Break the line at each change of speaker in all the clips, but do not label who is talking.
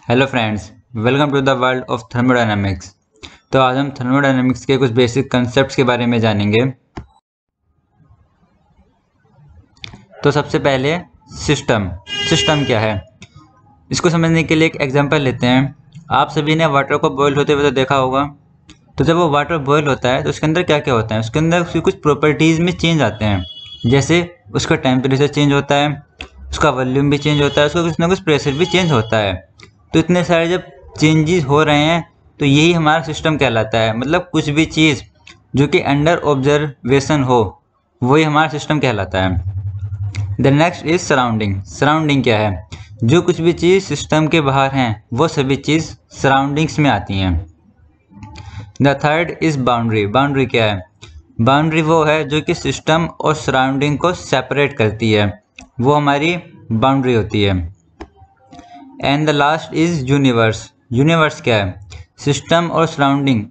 Hello friends, welcome to the world of thermodynamics. तो आज हम थर्मोडायनामिक्स के कुछ बेसिक कंसेप्ट्स के बारे में जानेंगे। तो सबसे पहले सिस्टम क्या है, इसको समझने के लिए एक एग्जांपल लेते हैं। आप सभी ने वाटर को बॉईल होते हुए तो देखा होगा। तो जब वो वाटर बॉईल होता है तो उसके अंदर क्या क्या होता है, उसके अंदर उसकी कुछ प्रॉपर्टीज़ में चेंज आते हैं। जैसे उसका टेम्परेचर चेंज होता है, उसका वॉल्यूम भी चेंज होता है, उसका कुछ ना कुछ प्रेशर भी चेंज होता है। तो इतने सारे जब चेंजेस हो रहे हैं तो यही हमारा सिस्टम कहलाता है। मतलब कुछ भी चीज़ जो कि अंडर ऑब्जर्वेशन हो वही हमारा सिस्टम कहलाता है। द नेक्स्ट इज सराउंडिंग क्या है, जो कुछ भी चीज़ सिस्टम के बाहर हैं वो सभी चीज़ सराउंडिंग्स में आती हैं। द थर्ड इज बाउंड्री क्या है, बाउंड्री वो है जो कि सिस्टम और सराउंडिंग को सेपरेट करती है, वो हमारी बाउंड्री होती है। And the last is universe क्या है, सिस्टम और सराउंडिंग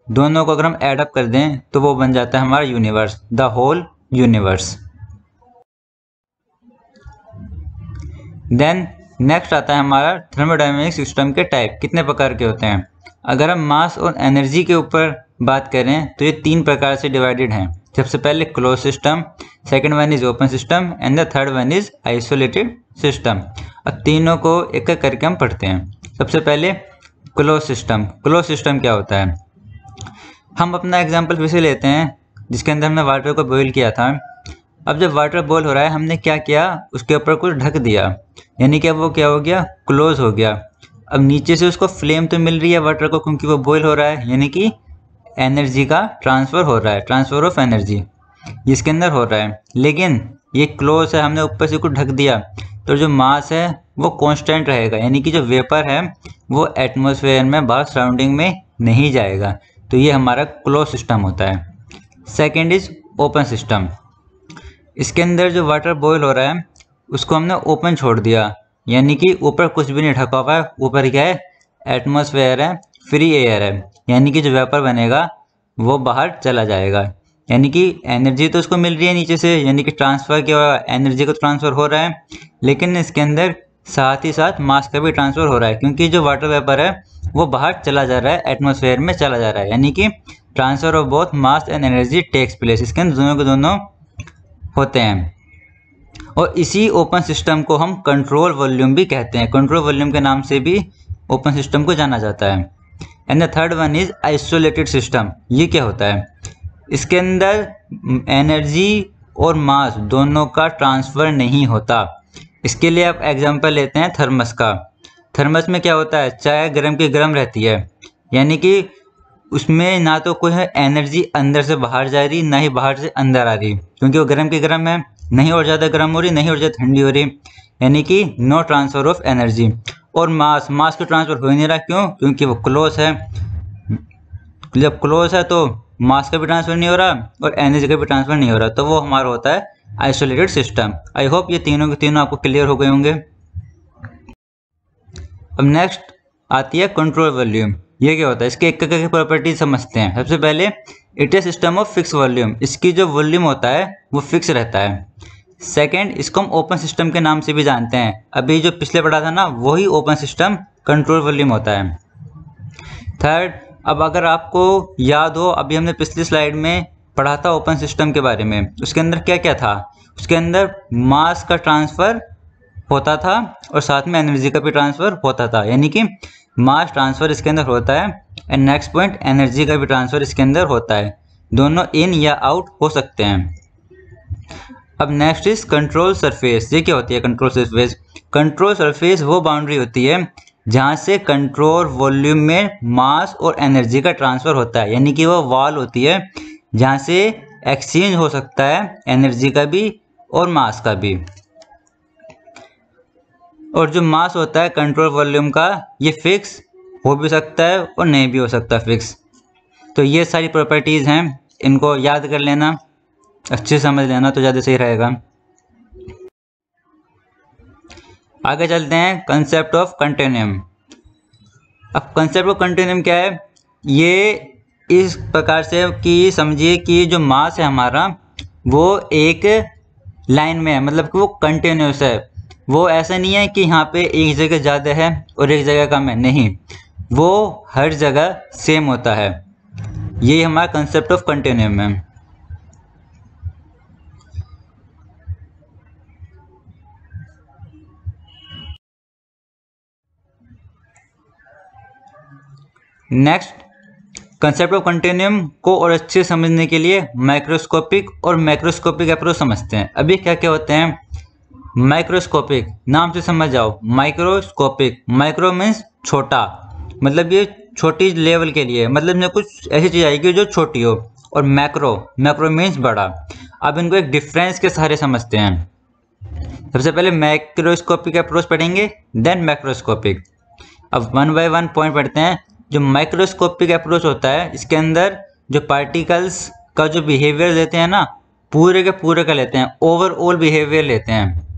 दोनों को अगर हम ऐड अप कर दें तो वो बन जाता है हमारा universe, the whole universe. Then next आता है हमारा थर्मोडायनामिक सिस्टम के टाइप, कितने प्रकार के होते हैं। अगर हम मास और एनर्जी के ऊपर बात करें तो ये 3 प्रकार से डिवाइडेड हैं। सबसे पहले close system, second one is open system and the third one is isolated system. अब तीनों को एक एक करके हम पढ़ते हैं। सबसे पहले क्लोज सिस्टम क्या होता है। हम अपना एग्जाम्पल फिर से लेते हैं जिसके अंदर हमने वाटर को बॉईल किया था। अब जब वाटर बॉईल हो रहा है हमने क्या किया, उसके ऊपर कुछ ढक दिया, यानी कि अब वो क्या हो गया, क्लोज हो गया। अब नीचे से उसको फ्लेम तो मिल रही है वाटर को, क्योंकि वो बॉईल हो रहा है, यानी कि एनर्जी का ट्रांसफ़र हो रहा है, ट्रांसफ़र ऑफ एनर्जी इसके अंदर हो रहा है। लेकिन ये क्लोज है, हमने ऊपर से कुछ ढक दिया तो जो मास है वो कांस्टेंट रहेगा, यानी कि जो वेपर है वो एटमॉस्फेयर में बाहर सराउंडिंग में नहीं जाएगा। तो ये हमारा क्लोज सिस्टम होता है। सेकेंड इज ओपन सिस्टम, इसके अंदर जो वाटर बॉईल हो रहा है उसको हमने ओपन छोड़ दिया, यानी कि ऊपर कुछ भी नहीं ढका हुआ है। ऊपर क्या है, एटमॉस्फेयर है, फ्री एयर है, यानी कि जो वेपर बनेगा वो बाहर चला जाएगा। यानी कि एनर्जी तो उसको मिल रही है नीचे से, यानी कि ट्रांसफ़र क्या हुआ, एनर्जी का ट्रांसफ़र हो रहा है, लेकिन इसके अंदर साथ ही साथ मास का भी ट्रांसफ़र हो रहा है, क्योंकि जो वाटर वेपर है वो बाहर चला जा रहा है, एटमॉस्फेयर में चला जा रहा है। यानी कि transfer of both mass and energy takes place, इसके अंदर दोनों के दोनों होते हैं। और इसी ओपन सिस्टम को हम कंट्रोल वॉल्यूम भी कहते हैं, कंट्रोल वॉल्यूम के नाम से भी ओपन सिस्टम को जाना जाता है। And the third one is isolated system. ये क्या होता है, इसके अंदर एनर्जी और मास दोनों का ट्रांसफ़र नहीं होता। इसके लिए आप एग्जांपल लेते हैं थर्मस का। थर्मस में क्या होता है, चाय गर्म की गर्म रहती है, यानी कि उसमें ना तो कोई एनर्जी अंदर से बाहर जा रही, ना ही बाहर से अंदर आ रही, क्योंकि वो गर्म की गर्म है, नहीं और ज़्यादा गर्म हो रही, नहीं और ज़्यादा ठंडी हो रही, यानी कि नो ट्रांसफ़र ऑफ एनर्जी। और मास का ट्रांसफ़र हो ही नहीं रहा, क्यों, क्योंकि वो क्लोज है। जब क्लोज है तो मास का भी ट्रांसफ़र नहीं हो रहा और एनर्जी का भी ट्रांसफ़र नहीं हो रहा, तो वो हमारा होता है आइसोलेटेड सिस्टम। आई होप ये तीनों के तीनों आपको क्लियर हो गए होंगे। अब नेक्स्ट आती है कंट्रोल वॉल्यूम। ये क्या होता है, इसके एक एक प्रॉपर्टी समझते हैं। सबसे पहले it is system of fix volume, इसकी जो वॉल्यूम होता है वो फिक्स रहता है। सेकंड, इसको हम ओपन सिस्टम के नाम से भी जानते हैं। अभी जो पिछले पढ़ा था ना, वही ओपन सिस्टम कंट्रोल वॉल्यूम होता है। थर्ड, अब अगर आपको याद हो, अभी हमने पिछली स्लाइड में पढ़ा था ओपन सिस्टम के बारे में, उसके अंदर क्या क्या था, उसके अंदर मास का ट्रांसफ़र होता था और साथ में एनर्जी का भी ट्रांसफ़र होता था, यानी कि मास ट्रांसफ़र इसके अंदर होता है एंड नेक्स्ट पॉइंट एनर्जी का भी ट्रांसफ़र इसके अंदर होता है, दोनों इन या आउट हो सकते हैं। अब नेक्स्ट इज कंट्रोल सरफेस। ये क्या होती है कंट्रोल सरफेस, कंट्रोल सरफेस वो बाउंड्री होती है जहाँ से कंट्रोल वॉल्यूम में मास और एनर्जी का ट्रांसफ़र होता है, यानी कि वो वॉल होती है जहाँ से एक्सचेंज हो सकता है एनर्जी का भी और मास का भी। और जो मास होता है कंट्रोल वॉल्यूम का, ये फिक्स हो भी सकता है और नहीं भी हो सकता फिक्स। तो ये सारी प्रॉपर्टीज़ हैं, इनको याद कर लेना, अच्छे से समझ लेना तो ज़्यादा सही रहेगा। आगे चलते हैं कंसेप्ट ऑफ कंटिन्यूम। अब कंसेप्ट ऑफ कंटिन्यूम क्या है, ये इस प्रकार से कि समझिए कि जो मास है हमारा वो एक लाइन में है, मतलब कि वो कंटिन्यूस है, वो ऐसा नहीं है कि यहाँ पे एक जगह ज़्यादा है और एक जगह कम है, नहीं, वो हर जगह सेम होता है। ये हमारा कंसेप्ट ऑफ कंटिन्यूम है। नेक्स्ट, कंसेप्ट ऑफ कंटिन्यूम को और अच्छे समझने के लिए माइक्रोस्कोपिक और मैक्रोस्कोपिक अप्रोच समझते हैं। अभी क्या क्या होते हैं? माइक्रोस्कोपिक, नाम से समझ जाओ, माइक्रोस्कोपिक, माइक्रो मीन्स छोटा, मतलब ये छोटी लेवल के लिए, मतलब में कुछ ऐसी चीज आएगी जो छोटी हो, और मैक्रो, मैक्रो मीन्स बड़ा। अब इनको एक डिफरेंस के सहारे समझते हैं। सबसे पहले माइक्रोस्कोपिक अप्रोच पढ़ेंगे, देन मैक्रोस्कोपिक। अब वन बाय वन पॉइंट पढ़ते हैं। जो माइक्रोस्कोपिक अप्रोच होता है, इसके अंदर जो पार्टिकल्स का जो बिहेवियर लेते हैं ना, पूरे के पूरे का लेते हैं, ओवरऑल बिहेवियर लेते हैं।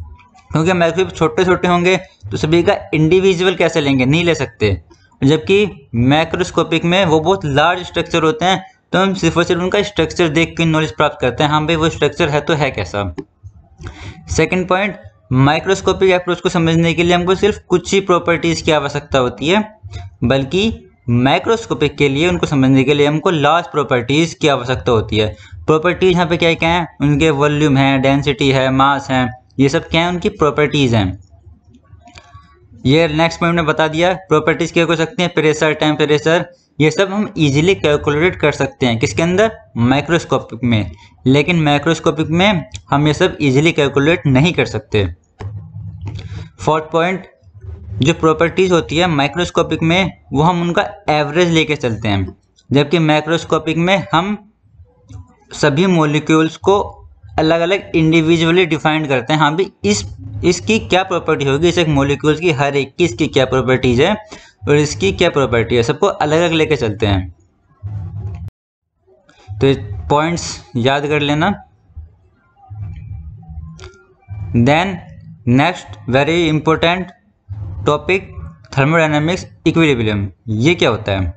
क्योंकि माइक्रोस्कोप छोटे छोटे होंगे तो सभी का इंडिविजुअल कैसे लेंगे, नहीं ले सकते। जबकि मैक्रोस्कोपिक में वो बहुत लार्ज स्ट्रक्चर होते हैं, तो हम सिर्फ और सिर्फ उनका स्ट्रक्चर देख के नॉलेज प्राप्त करते हैं, हाँ भाई वो स्ट्रक्चर है तो है कैसा। सेकेंड पॉइंट, माइक्रोस्कोपिक अप्रोच को समझने के लिए हमको सिर्फ कुछ ही प्रॉपर्टीज की आवश्यकता होती है, बल्कि माइक्रोस्कोपिक के लिए उनको समझने के लिए हमको लार्ज प्रॉपर्टीज की आवश्यकता होती है। प्रॉपर्टीज यहाँ पे क्या क्या है? उनके वॉल्यूम है, डेंसिटी है, मास है, ये सब क्या है? उनकी प्रॉपर्टीज हैं। ये नेक्स्ट पॉइंट में बता दिया। प्रॉपर्टीज क्या हो सकती हैं? प्रेशर, टेम्परेचर, ये सब हम इजीली कैलकुलेट कर सकते हैं। किसके अंदर? माइक्रोस्कोपिक में। लेकिन माइक्रोस्कोपिक में हम ये सब इजीली कैलकुलेट नहीं कर सकते। फोर्थ पॉइंट, जो प्रॉपर्टीज होती है माइक्रोस्कोपिक में, वो हम उनका एवरेज लेके चलते हैं, जबकि मैक्रोस्कोपिक में हम सभी मॉलिक्यूल्स को अलग अलग इंडिविजुअली डिफाइन करते हैं। हाँ भी इसकी क्या प्रॉपर्टी होगी, इस एक मॉलिक्यूल्स की हर एक की इसकी क्या प्रॉपर्टीज है और इसकी क्या प्रॉपर्टी है, सबको अलग अलग लेके चलते हैं। तो पॉइंट्स याद कर लेना। Then next very important topic, thermodynamics equilibrium. ये क्या होता है?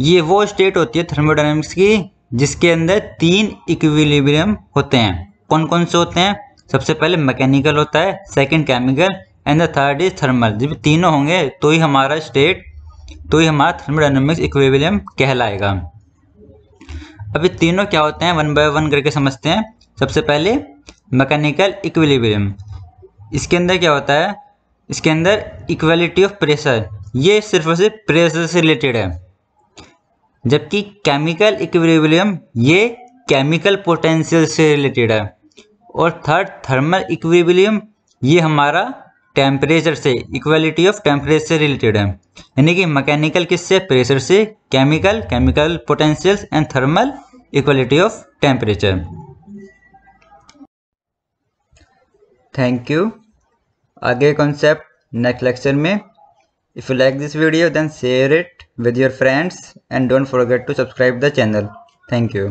ये वो स्टेट होती है थर्मोडायनामिक्स की जिसके अंदर तीन इक्विलिब्रियम होते हैं। कौन कौन से होते हैं? सबसे पहले मैकेनिकल होता है, second chemical, and the third is thermal. जब तीनों होंगे तो ही हमारा स्टेट, तो ही हमारा थर्मोडायनामिक्स इक्विलिब्रियम कहलाएगा। अभी तीनों क्या होते हैं वन बाय वन करके समझते हैं। सबसे पहले मैकेनिकल इक्विलिब्रियम, इसके अंदर क्या होता है? इसके अंदर इक्वालिटी ऑफ प्रेशर, ये सिर्फ और सिर्फ प्रेशर से रिलेटेड है। जबकि केमिकल इक्विलिब्रियम ये केमिकल पोटेंशियल से रिलेटेड है। और थर्ड थर्मल इक्विलिब्रियम, ये हमारा टेम्परेचर से, इक्वालिटी ऑफ टेम्परेचर से रिलेटेड है। यानी कि मैकेनिकल किससे? प्रेशर से, chemical potentials, and thermal equality of temperature. Thank you. आगे कॉन्सेप्ट नेक्स्ट लेक्चर में। If you like this video, then share it with your friends and don't forget to subscribe the channel. Thank you.